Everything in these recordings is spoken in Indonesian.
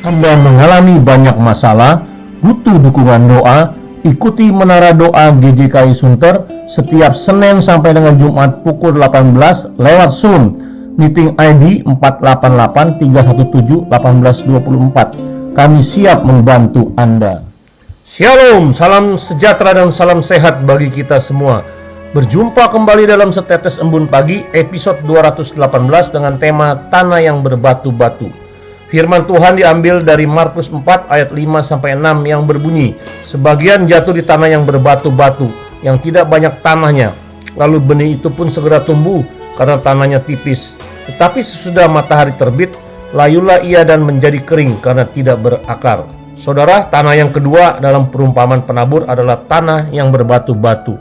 Anda mengalami banyak masalah, butuh dukungan doa, ikuti Menara Doa GJKI Sunter setiap Senin sampai dengan Jumat pukul 18 lewat Zoom. Meeting ID 488-317-1824. Kami siap membantu Anda. Shalom, salam sejahtera dan salam sehat bagi kita semua. Berjumpa kembali dalam Setetes Embun Pagi, episode 218 dengan tema Tanah yang Berbatu-Batu. Firman Tuhan diambil dari Markus 4 ayat 5-6 yang berbunyi, sebagian jatuh di tanah yang berbatu-batu, yang tidak banyak tanahnya. Lalu benih itu pun segera tumbuh karena tanahnya tipis. Tetapi sesudah matahari terbit, layulah ia dan menjadi kering karena tidak berakar. Saudara, tanah yang kedua dalam perumpamaan penabur adalah tanah yang berbatu-batu.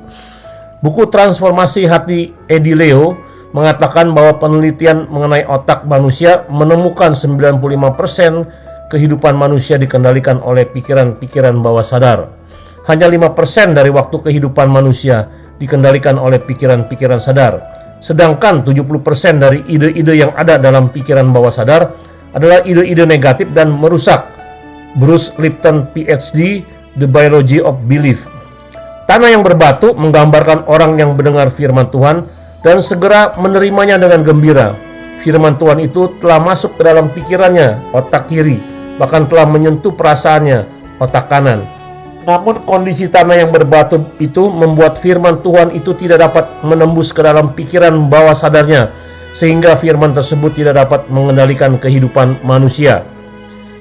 Buku Transformasi Hati Eddie Leo mengatakan bahwa penelitian mengenai otak manusia menemukan 95% kehidupan manusia dikendalikan oleh pikiran-pikiran bawah sadar. Hanya 5% dari waktu kehidupan manusia dikendalikan oleh pikiran-pikiran sadar. Sedangkan 70% dari ide-ide yang ada dalam pikiran bawah sadar adalah ide-ide negatif dan merusak. Bruce Lipton PhD, The Biology of Belief. Tanah yang berbatu menggambarkan orang yang mendengar firman Tuhan dan segera menerimanya dengan gembira. Firman Tuhan itu telah masuk ke dalam pikirannya, otak kiri, bahkan telah menyentuh perasaannya, otak kanan. Namun kondisi tanah yang berbatu itu membuat firman Tuhan itu tidak dapat menembus ke dalam pikiran bawah sadarnya, sehingga firman tersebut tidak dapat mengendalikan kehidupan manusia.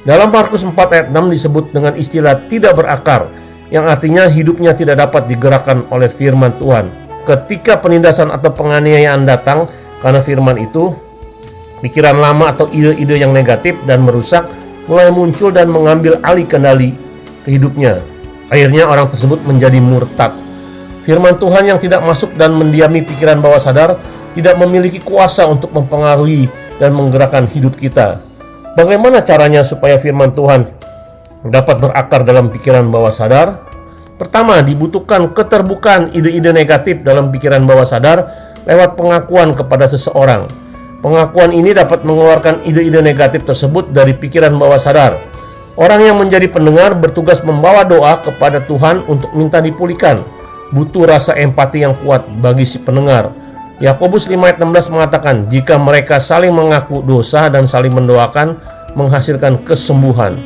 Dalam Markus 4 ayat 6 disebut dengan istilah tidak berakar, yang artinya hidupnya tidak dapat digerakkan oleh firman Tuhan. Ketika penindasan atau penganiayaan datang karena firman itu, pikiran lama atau ide-ide yang negatif dan merusak mulai muncul dan mengambil alih kendali hidupnya. Akhirnya orang tersebut menjadi murtad. Firman Tuhan yang tidak masuk dan mendiami pikiran bawah sadar tidak memiliki kuasa untuk mempengaruhi dan menggerakkan hidup kita. Bagaimana caranya supaya firman Tuhan dapat berakar dalam pikiran bawah sadar? Pertama, dibutuhkan keterbukaan ide-ide negatif dalam pikiran bawah sadar lewat pengakuan kepada seseorang. Pengakuan ini dapat mengeluarkan ide-ide negatif tersebut dari pikiran bawah sadar. Orang yang menjadi pendengar bertugas membawa doa kepada Tuhan untuk minta dipulihkan. Butuh rasa empati yang kuat bagi si pendengar. Yakobus 5 ayat 16 mengatakan, jika mereka saling mengaku dosa dan saling mendoakan, menghasilkan kesembuhan.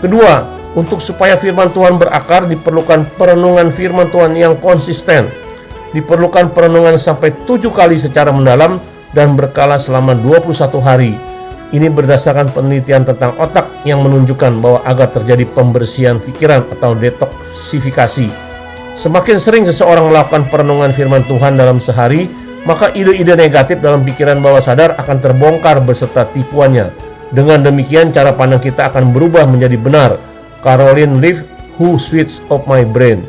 Kedua, untuk supaya firman Tuhan berakar diperlukan perenungan firman Tuhan yang konsisten. Diperlukan perenungan sampai 7 kali secara mendalam dan berkala selama 21 hari. Ini berdasarkan penelitian tentang otak yang menunjukkan bahwa agar terjadi pembersihan pikiran atau detoksifikasi. Semakin sering seseorang melakukan perenungan firman Tuhan dalam sehari, maka ide-ide negatif dalam pikiran bawah sadar akan terbongkar beserta tipuannya. Dengan demikian cara pandang kita akan berubah menjadi benar. Caroline Leaf, Who Switched Off My Brain.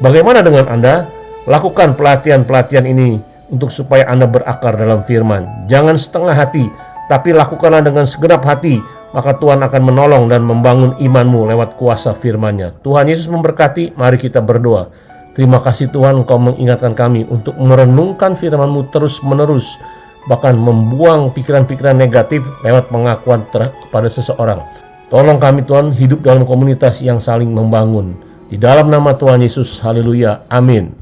Bagaimana dengan Anda? Lakukan pelatihan-pelatihan ini untuk supaya Anda berakar dalam firman. Jangan setengah hati, tapi lakukanlah dengan segenap hati, maka Tuhan akan menolong dan membangun imanmu lewat kuasa firman-Nya. Tuhan Yesus memberkati, mari kita berdoa. Terima kasih Tuhan, Engkau mengingatkan kami untuk merenungkan firman-Mu terus-menerus, bahkan membuang pikiran-pikiran negatif lewat pengakuan kepada seseorang. Tolong kami Tuhan hidup dalam komunitas yang saling membangun. Di dalam nama Tuhan Yesus, haleluya, amin.